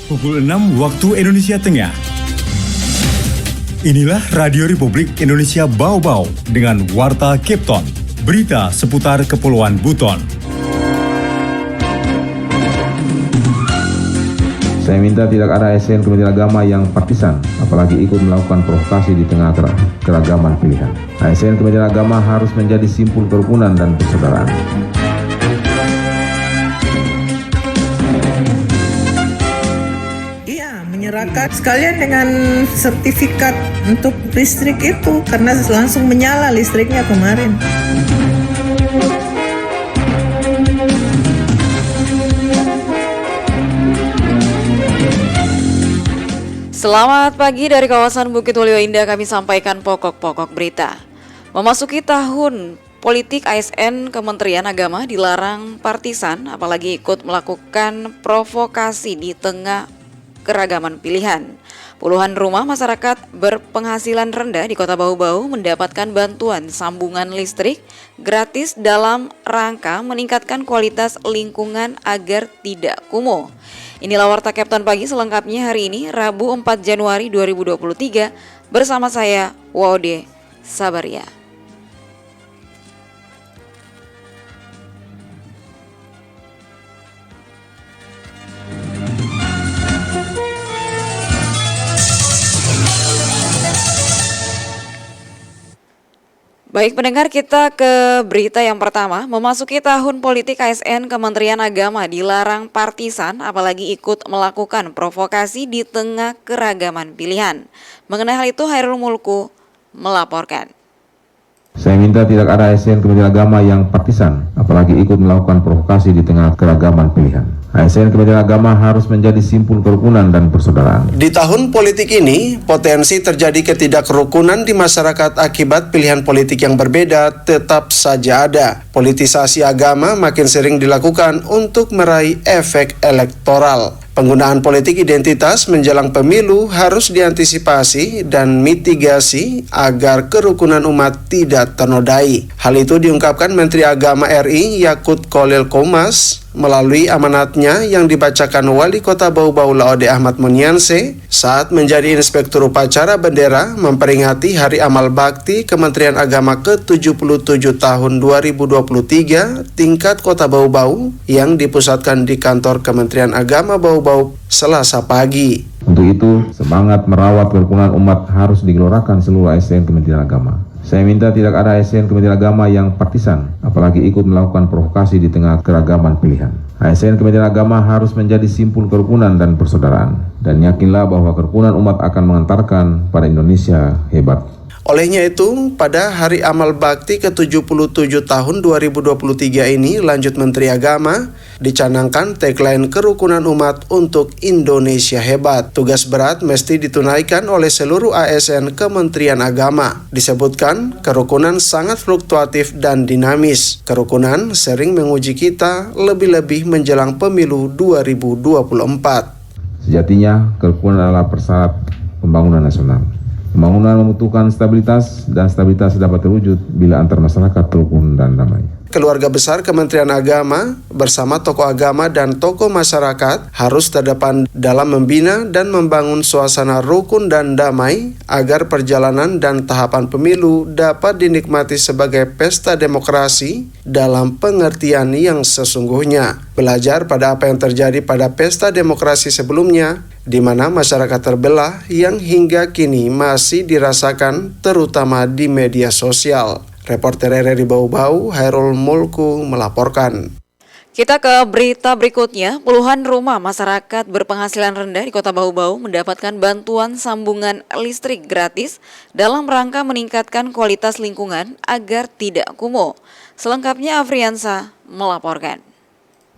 Pukul 6 waktu Indonesia Tengah. Inilah Radio Republik Indonesia Bau-Bau dengan Warta Kepton. Berita seputar Kepulauan Buton. Saya minta tidak ada ASN Kementerian Agama yang partisan, apalagi ikut melakukan provokasi di tengah keragaman pilihan. ASN Kementerian Agama harus menjadi simpul kerukunan dan persaudaraan. Menyerahkan sekalian dengan sertifikat untuk listrik itu karena langsung menyala listriknya kemarin. Selamat pagi dari kawasan Bukit Waluyo Indah, kami sampaikan pokok-pokok berita. Memasuki tahun politik, ASN Kementerian Agama dilarang partisan apalagi ikut melakukan provokasi di tengah keragaman pilihan. Puluhan rumah masyarakat berpenghasilan rendah di Kota Bau-Bau mendapatkan bantuan sambungan listrik gratis dalam rangka meningkatkan kualitas lingkungan agar tidak kumuh. Inilah Warta Kepton Pagi selengkapnya hari ini, Rabu 4 Januari 2023, bersama saya, Wode Sabaria. Baik pendengar, kita ke berita yang pertama. Memasuki tahun politik, ASN Kementerian Agama dilarang partisan apalagi ikut melakukan provokasi di tengah keragaman pilihan. Mengenai hal itu, Hairul Mulku melaporkan. Saya minta tidak ada ASN Kementerian Agama yang partisan, apalagi ikut melakukan provokasi di tengah keragaman pilihan. ASN Kementerian Agama harus menjadi simpul kerukunan dan persaudaraan. Di tahun politik ini, potensi terjadi ketidakrukunan di masyarakat akibat pilihan politik yang berbeda tetap saja ada. Politisasi agama makin sering dilakukan untuk meraih efek elektoral. Penggunaan politik identitas menjelang pemilu harus diantisipasi dan mitigasi agar kerukunan umat tidak ternodai. Hal itu diungkapkan Menteri Agama RI Yakut Khalil Qomas melalui amanatnya yang dibacakan Wali Kota Bau-Bau Laode Ahmad Munianse saat menjadi Inspektur Upacara Bendera memperingati Hari Amal Bakti Kementerian Agama ke-77 tahun 2023 tingkat Kota Bau-Bau yang dipusatkan di kantor Kementerian Agama Bau-Bau Selasa pagi. Untuk itu, semangat merawat kerukunan umat harus digelorakan seluruh ASN Kementerian Agama. Saya minta tidak ada ASN Kementerian Agama yang partisan, apalagi ikut melakukan provokasi di tengah keragaman pilihan. ASN Kementerian Agama harus menjadi simpul kerukunan dan persaudaraan. Dan yakinlah bahwa kerukunan umat akan mengantarkan pada Indonesia hebat. Olehnya itu, pada Hari Amal Bakti ke-77 tahun 2023 ini, lanjut Menteri Agama, dicanangkan tagline kerukunan umat untuk Indonesia hebat. Tugas berat mesti ditunaikan oleh seluruh ASN Kementerian Agama. Disebutkan, kerukunan sangat fluktuatif dan dinamis. Kerukunan sering menguji kita, lebih-lebih menjelang pemilu 2024. Sejatinya, kerukunan adalah persyarat pembangunan nasional. Pembangunan membutuhkan stabilitas, dan stabilitas dapat terwujud bila antar masyarakat rukun dan damai. Keluarga besar Kementerian Agama bersama tokoh agama dan tokoh masyarakat harus terdepan dalam membina dan membangun suasana rukun dan damai agar perjalanan dan tahapan pemilu dapat dinikmati sebagai pesta demokrasi dalam pengertian yang sesungguhnya. Belajar pada apa yang terjadi pada pesta demokrasi sebelumnya, di mana masyarakat terbelah yang hingga kini masih dirasakan terutama di media sosial. Reporter RRI Bau-Bau, Hairul Mulku melaporkan. Kita ke berita berikutnya. Puluhan rumah masyarakat berpenghasilan rendah di Kota Bau-Bau mendapatkan bantuan sambungan listrik gratis dalam rangka meningkatkan kualitas lingkungan agar tidak kumuh. Selengkapnya Afriansa melaporkan.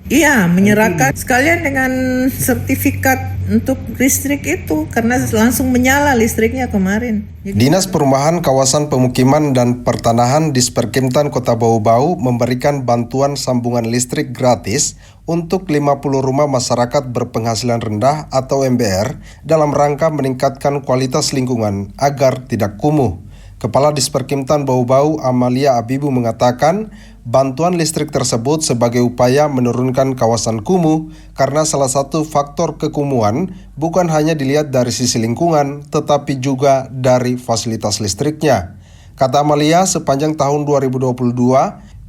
Iya, menyerahkan sekalian dengan sertifikat untuk listrik itu karena langsung menyala listriknya kemarin. Dinas Perumahan Kawasan Pemukiman dan Pertanahan Disperkimtan Kota Bau-Bau memberikan bantuan sambungan listrik gratis untuk 50 rumah masyarakat berpenghasilan rendah atau MBR dalam rangka meningkatkan kualitas lingkungan agar tidak kumuh. Kepala Disperkimtan Bau-Bau Amalia Abibu mengatakan bantuan listrik tersebut sebagai upaya menurunkan kawasan kumuh karena salah satu faktor kekumuhan bukan hanya dilihat dari sisi lingkungan tetapi juga dari fasilitas listriknya. Kata Amalia, sepanjang tahun 2022,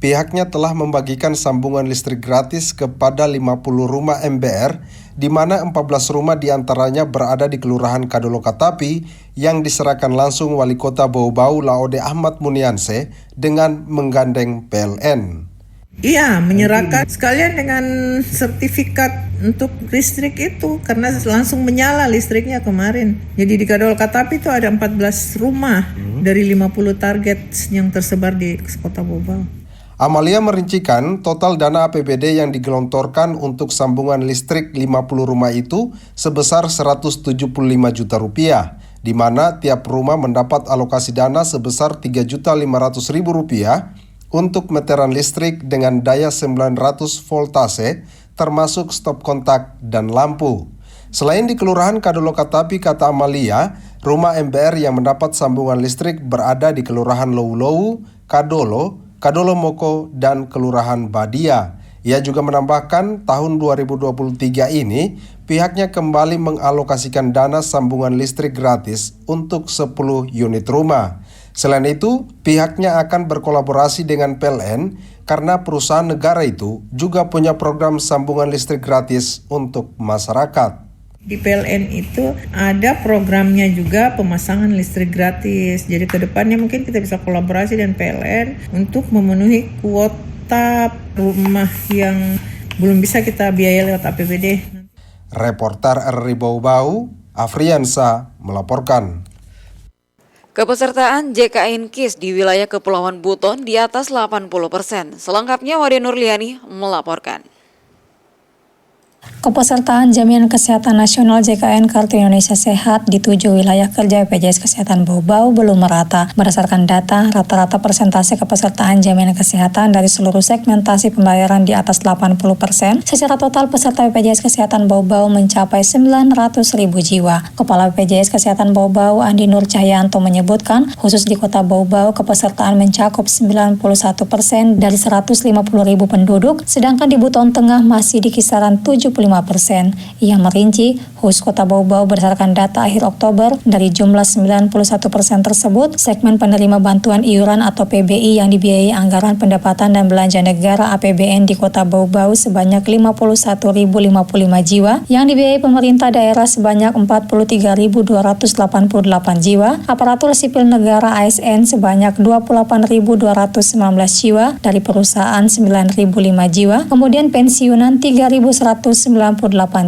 pihaknya telah membagikan sambungan listrik gratis kepada 50 rumah MBR, di mana 14 rumah diantaranya berada di Kelurahan Kadolokatapi yang diserahkan langsung Wali Kota Bau-Bau Laode Ahmad Munianse dengan menggandeng PLN. Iya, menyerahkan sekalian dengan sertifikat untuk listrik itu karena langsung menyala listriknya kemarin. Jadi di Kadolokatapi itu ada 14 rumah dari 50 target yang tersebar di Kota Bau-Bau. Amalia merincikan total dana APBD yang digelontorkan untuk sambungan listrik 50 rumah itu sebesar 175 juta rupiah, di mana tiap rumah mendapat alokasi dana sebesar 3.500.000 rupiah untuk meteran listrik dengan daya 900 voltase termasuk stop kontak dan lampu. Selain di Kelurahan Kadolokatapi, kata Amalia, rumah MBR yang mendapat sambungan listrik berada di Kelurahan Lowu-Lowu, Kadolo Moko, dan Kelurahan Badia. Ia juga menambahkan tahun 2023 ini pihaknya kembali mengalokasikan dana sambungan listrik gratis untuk 10 unit rumah. Selain itu, pihaknya akan berkolaborasi dengan PLN karena perusahaan negara itu juga punya program sambungan listrik gratis untuk masyarakat. Di PLN itu ada programnya juga pemasangan listrik gratis. Jadi ke depannya mungkin kita bisa kolaborasi dengan PLN untuk memenuhi kuota rumah yang belum bisa kita biaya lewat APBD. Reporter RRI Bau-Bau, Afriansa melaporkan. Kepesertaan JKN KIS di wilayah Kepulauan Buton di atas 80%. Selengkapnya Wade Nurliani melaporkan. Kepesertaan Jaminan Kesehatan Nasional JKN Kartu Indonesia Sehat di 7 wilayah kerja BPJS Kesehatan Bau-Bau belum merata. Berdasarkan data, rata-rata persentase kepesertaan jaminan kesehatan dari seluruh segmentasi pembayaran di atas 80%. Secara total peserta BPJS Kesehatan Bau-Bau mencapai 900.000 jiwa. Kepala BPJS Kesehatan Bau-Bau Andi Nur Cahyanto menyebutkan, khusus di Kota Bau-Bau kepesertaan mencakup 91% dari 150.000 penduduk, sedangkan di Buton Tengah masih di kisaran 75%. Ia merinci, khusus Kota Bau-Bau berdasarkan data akhir Oktober, dari jumlah 91% tersebut, segmen penerima bantuan iuran atau PBI yang dibiayai anggaran pendapatan dan belanja negara APBN di Kota Bau-Bau sebanyak 51.055 jiwa, yang dibiayai pemerintah daerah sebanyak 43.288 jiwa, aparatur sipil negara ASN sebanyak 28.219 jiwa, dari perusahaan 9.005 jiwa, kemudian pensiunan 3.198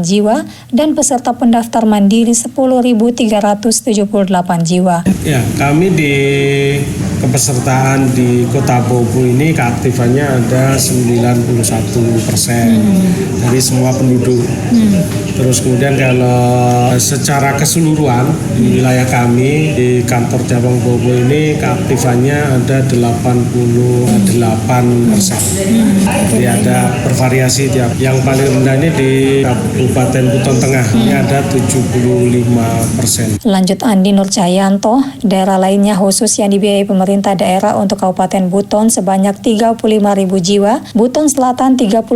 jiwa, dan peserta pendaftar mandiri 10.378 jiwa. Ya, kami di kepesertaan di Kota Bau-Bau ini keaktifannya ada 91% dari semua penduduk. Terus kemudian kalau secara keseluruhan di wilayah kami di kantor cabang Bau-Bau ini keaktifannya ada 88%. Jadi ada bervariasi tiap. Yang paling rendah ini di Kabupaten Buton Tengah ini ada 75%. Lanjut Andi Nur Cahyanto, daerah lainnya khusus yang dibiayai pemerintah daerah untuk Kabupaten Buton sebanyak 35.000 jiwa, Buton Selatan 32.000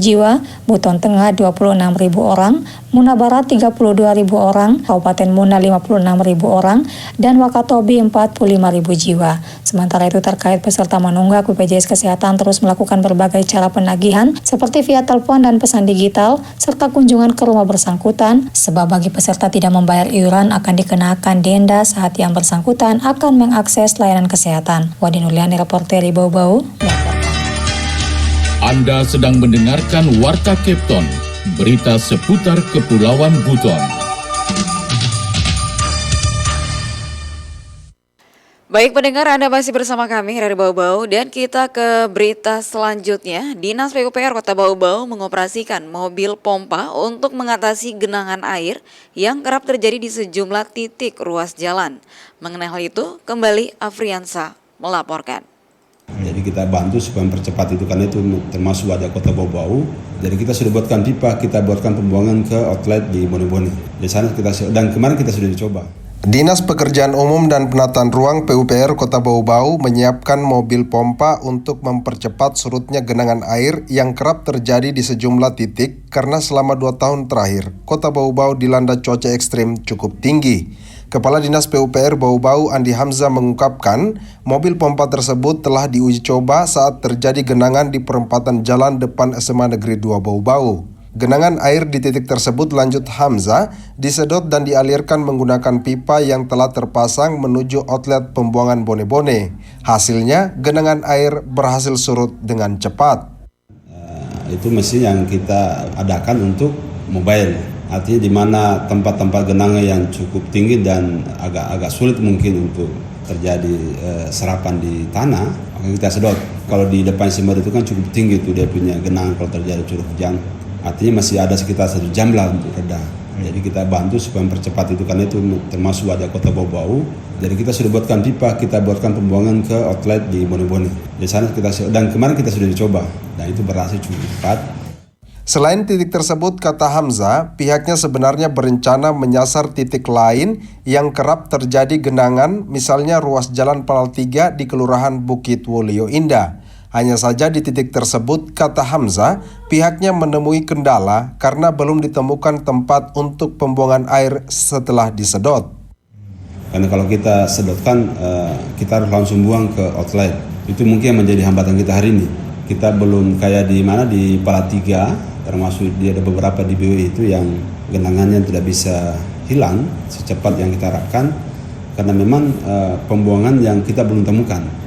jiwa, Buton Tengah 26.000 orang, Muna Barat 32.000 orang, Kabupaten Muna 56.000 orang, dan Wakatobi 45.000 jiwa. Sementara itu terkait peserta menunggak, BPJS Kesehatan terus melakukan berbagai cara penagihan seperti via telepon dan pesan digital, serta kunjungan ke rumah bersangkutan, sebab bagi peserta tidak membayar iuran akan dikenakan denda saat yang bersangkutan akan mengakses layanan kesehatan. Wadi Nurliani, reporter di Bau-Bau. Anda sedang mendengarkan Warta Kepton, berita seputar Kepulauan Buton. Baik pendengar, Anda masih bersama kami dari Bau-Bau dan kita ke berita selanjutnya. Dinas PUPR Kota Bau-Bau mengoperasikan mobil pompa untuk mengatasi genangan air yang kerap terjadi di sejumlah titik ruas jalan. Mengenai hal itu, kembali Afriansa melaporkan. Jadi kita bantu supaya mempercepat itu, karena itu termasuk wajah Kota Bau-Bau. Jadi kita sudah buatkan pipa, kita buatkan pembuangan ke outlet di Bone-Bone. Di sana dan kemarin kita sudah dicoba. Dinas Pekerjaan Umum dan Penataan Ruang PUPR Kota Bau-Bau menyiapkan mobil pompa untuk mempercepat surutnya genangan air yang kerap terjadi di sejumlah titik karena selama 2 tahun terakhir, Kota Bau-Bau dilanda cuaca ekstrim cukup tinggi. Kepala Dinas PUPR Bau-Bau Andi Hamzah mengungkapkan, mobil pompa tersebut telah diuji coba saat terjadi genangan di perempatan jalan depan SMA Negeri 2 Bau-Bau. Genangan air di titik tersebut, lanjut Hamzah, disedot dan dialirkan menggunakan pipa yang telah terpasang menuju outlet pembuangan bone-bone. Hasilnya, genangan air berhasil surut dengan cepat. Itu mesin yang kita adakan untuk mobile. Artinya di mana tempat-tempat genangan yang cukup tinggi dan agak sulit mungkin untuk terjadi serapan di tanah, maka kita sedot. Kalau di depan Simber itu kan cukup tinggi itu dia punya genangan kalau terjadi curah hujan. Artinya masih ada sekitar 1 jam lah untuk reda. Jadi kita bantu supaya mempercepat itu karena itu termasuk wajah Kota Bau-Bau. Jadi kita sudah buatkan pipa, kita buatkan pembuangan ke outlet di Bone-Bone. Di sana dan kemarin kita sudah dicoba dan itu berhasil cukup cepat. Selain titik tersebut, kata Hamzah, pihaknya sebenarnya berencana menyasar titik lain yang kerap terjadi genangan, misalnya ruas Jalan Palal 3 di Kelurahan Bukit Wolio Indah. Hanya saja di titik tersebut, kata Hamzah, pihaknya menemui kendala karena belum ditemukan tempat untuk pembuangan air setelah disedot. Karena kalau kita sedotkan, kita harus langsung buang ke outlet. Itu mungkin yang menjadi hambatan kita hari ini. Kita belum kayak di Palal 3, termasuk ada beberapa di BW itu yang genangannya tidak bisa hilang secepat yang kita harapkan. Karena memang pembuangan yang kita belum temukan.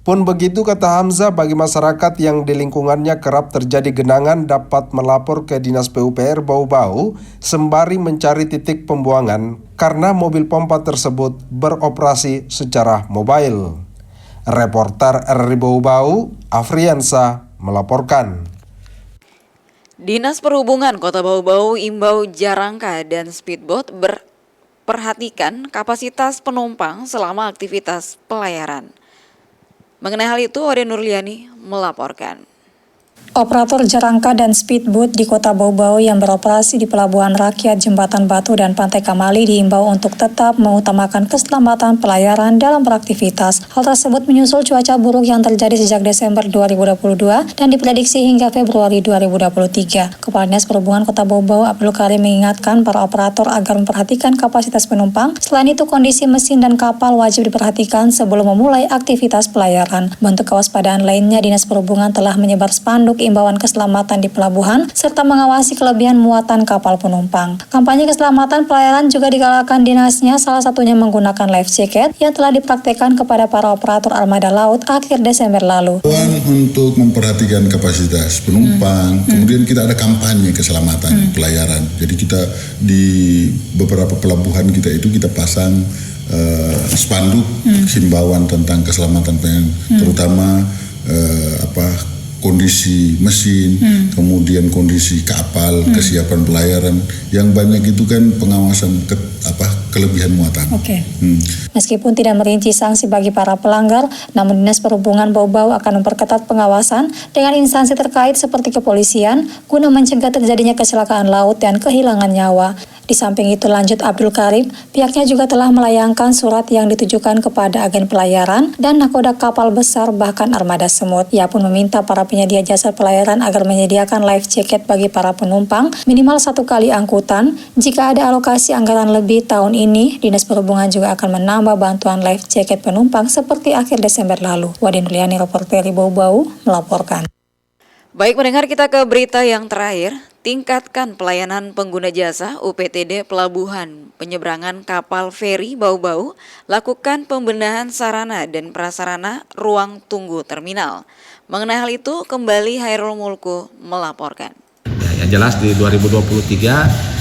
Pun begitu, kata Hamzah, bagi masyarakat yang di lingkungannya kerap terjadi genangan dapat melapor ke Dinas PUPR Bau-Bau sembari mencari titik pembuangan karena mobil pompa tersebut beroperasi secara mobile. Reporter RRI Bau-Bau, Afriansa, melaporkan. Dinas Perhubungan Kota Bau-Bau imbau jarangka dan speedboat perhatikan kapasitas penumpang selama aktivitas pelayaran. Mengenai hal itu, Ode Nurliani melaporkan. Operator jarangka dan speedboat di Kota Bau-Bau yang beroperasi di Pelabuhan Rakyat, Jembatan Batu, dan Pantai Kamali diimbau untuk tetap mengutamakan keselamatan pelayaran dalam beraktivitas. Hal tersebut menyusul cuaca buruk yang terjadi sejak Desember 2022 dan diprediksi hingga Februari 2023. Kepala Dinas Perhubungan Kota Bau-Bau Abdul Karim mengingatkan para operator agar memperhatikan kapasitas penumpang. Selain itu, kondisi mesin dan kapal wajib diperhatikan sebelum memulai aktivitas pelayaran. Bentuk kewaspadaan lainnya, Dinas Perhubungan telah menyebar spanduk imbauan keselamatan di pelabuhan serta mengawasi kelebihan muatan kapal penumpang. Kampanye keselamatan pelayaran juga digalakan dinasnya, salah satunya menggunakan life jacket yang telah dipraktekkan kepada para operator armada laut akhir Desember lalu. Untuk memperhatikan kapasitas penumpang, kemudian kita ada kampanye keselamatan pelayaran. Jadi kita di beberapa pelabuhan kita itu kita pasang spanduk himbauan tentang keselamatan pelayaran, terutama kondisi mesin, kemudian kondisi kapal, kesiapan pelayaran. Yang banyak itu kan pengawasan kelebihan muatan. Meskipun tidak merinci sanksi bagi para pelanggar, namun Dinas Perhubungan Bau-Bau akan memperketat pengawasan dengan instansi terkait seperti kepolisian guna mencegah terjadinya kecelakaan laut dan kehilangan nyawa. Di samping itu, lanjut Abdul Karim, pihaknya juga telah melayangkan surat yang ditujukan kepada agen pelayaran dan nakoda kapal besar bahkan armada semut. Ia pun meminta para penyedia jasa pelayaran agar menyediakan life jacket bagi para penumpang minimal 1 kali angkutan. Jika ada alokasi anggaran lebih tahun ini, Dinas Perhubungan juga akan menambah bantuan life jacket penumpang seperti akhir Desember lalu. Wadin Nuliani, reporter Bau-Bau, melaporkan. Baik, mendengar kita ke berita yang terakhir. Tingkatkan pelayanan pengguna jasa UPTD Pelabuhan Penyeberangan Kapal Feri Bau-Bau, lakukan pembenahan sarana dan prasarana ruang tunggu terminal. Mengenai hal itu, kembali Hairul Mulku melaporkan. Yang jelas di 2023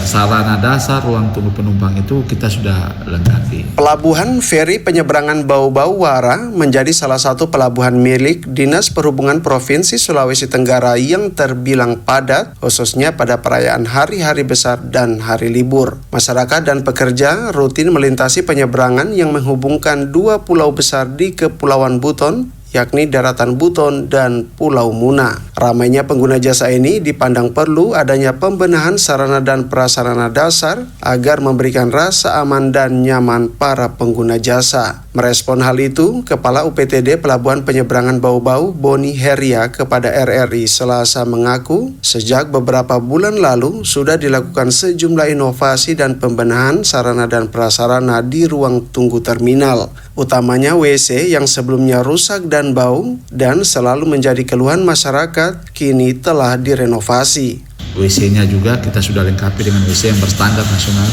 sarana dasar ruang tunggu penumpang itu kita sudah lengkapi. Pelabuhan Feri Penyeberangan Bau-Bau Wara menjadi salah satu pelabuhan milik Dinas Perhubungan Provinsi Sulawesi Tenggara yang terbilang padat, khususnya pada perayaan hari-hari besar dan hari libur. Masyarakat dan pekerja rutin melintasi penyeberangan yang menghubungkan 2 pulau besar di Kepulauan Buton, yakni Daratan Buton dan Pulau Muna. Ramainya pengguna jasa ini dipandang perlu adanya pembenahan sarana dan prasarana dasar agar memberikan rasa aman dan nyaman para pengguna jasa. Merespon hal itu, Kepala UPTD Pelabuhan Penyeberangan Bau-Bau Boni Heria kepada RRI Selasa mengaku sejak beberapa bulan lalu sudah dilakukan sejumlah inovasi dan pembenahan sarana dan prasarana di ruang tunggu terminal, utamanya WC yang sebelumnya rusak dan bau dan selalu menjadi keluhan masyarakat kini telah direnovasi. WC-nya juga kita sudah lengkapi dengan WC yang berstandar nasional.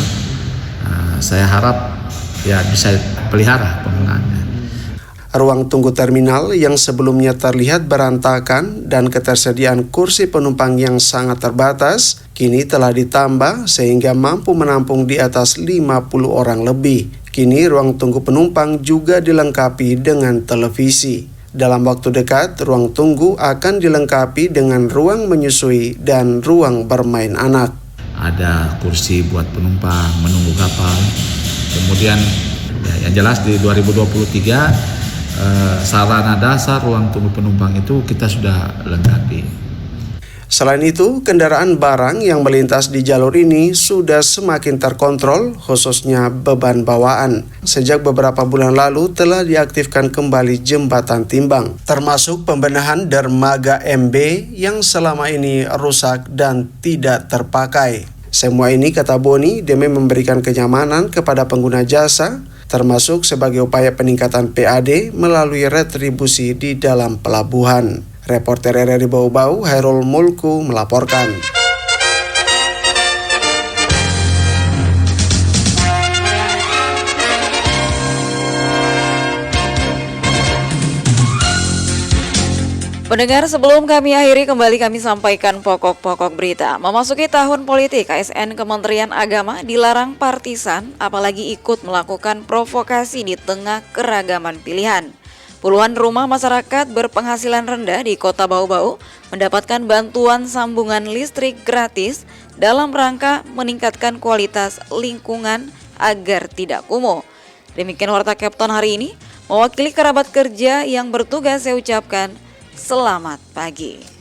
Saya harap ya bisa pelihara penggunaannya. Ruang tunggu terminal yang sebelumnya terlihat berantakan dan ketersediaan kursi penumpang yang sangat terbatas, kini telah ditambah sehingga mampu menampung di atas 50 orang lebih. Kini ruang tunggu penumpang juga dilengkapi dengan televisi. Dalam waktu dekat, ruang tunggu akan dilengkapi dengan ruang menyusui dan ruang bermain anak. Ada kursi buat penumpang menunggu kapal. Kemudian yang jelas di 2023 sarana dasar ruang tunggu penumpang itu kita sudah lengkapi. Selain itu, kendaraan barang yang melintas di jalur ini sudah semakin terkontrol, khususnya beban bawaan. Sejak beberapa bulan lalu telah diaktifkan kembali jembatan timbang, termasuk pembenahan dermaga MB yang selama ini rusak dan tidak terpakai. Semua ini, kata Boni, demi memberikan kenyamanan kepada pengguna jasa, termasuk sebagai upaya peningkatan PAD melalui retribusi di dalam pelabuhan. Reporter RRI Bau-Bau, Hairul Mulku melaporkan. Pendengar, sebelum kami akhiri, kembali kami sampaikan pokok-pokok berita. Memasuki tahun politik, ASN Kementerian Agama dilarang partisan, apalagi ikut melakukan provokasi di tengah keragaman pilihan. Puluhan rumah masyarakat berpenghasilan rendah di Kota Bau-Bau mendapatkan bantuan sambungan listrik gratis dalam rangka meningkatkan kualitas lingkungan agar tidak kumuh. Demikian Warta Kepton hari ini. Mewakili kerabat kerja yang bertugas, saya ucapkan selamat pagi.